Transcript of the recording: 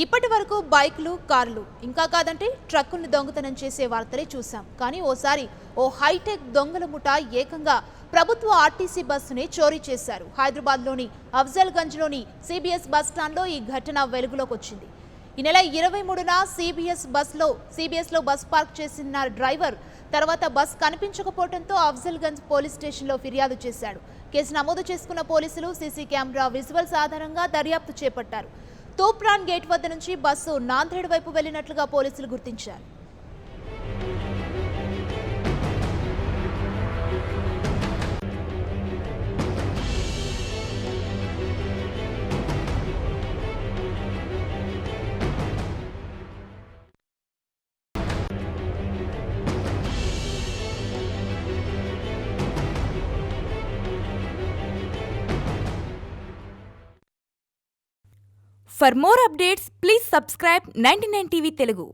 ఇప్పటి వరకు బైకులు, కార్లు, ఇంకా కాదంటే ట్రక్కుల్ని దొంగతనం చేసే వార్తలే చూసాం. కానీ ఓసారి ఓ హైటెక్ దొంగల ముఠా ఏకంగా ప్రభుత్వ ఆర్టీసీ బస్సునే చోరీ చేశారు. హైదరాబాద్లోని అఫ్జల్గంజ్లోని సిబిఎస్ బస్ స్టాండ్లో ఈ ఘటన వెలుగులోకి వచ్చింది. ఈ నెల 23న సిబిఎస్లో బస్ పార్క్ చేసిన డ్రైవర్ తర్వాత బస్ కనిపించకపోవడంతో అఫ్జల్గంజ్ పోలీస్ స్టేషన్లో ఫిర్యాదు చేశాడు. కేసు నమోదు చేసుకున్న పోలీసులు సీసీ కెమెరా విజువల్స్ ఆధారంగా దర్యాప్తు చేపట్టారు. తూప్రాన్ గేట్ వద్ద నుంచి బస్సు నాందేడ్ వైపు వెళ్లినట్లుగా పోలీసులు గుర్తించారు. For more updates, please subscribe 99 TV Telugu.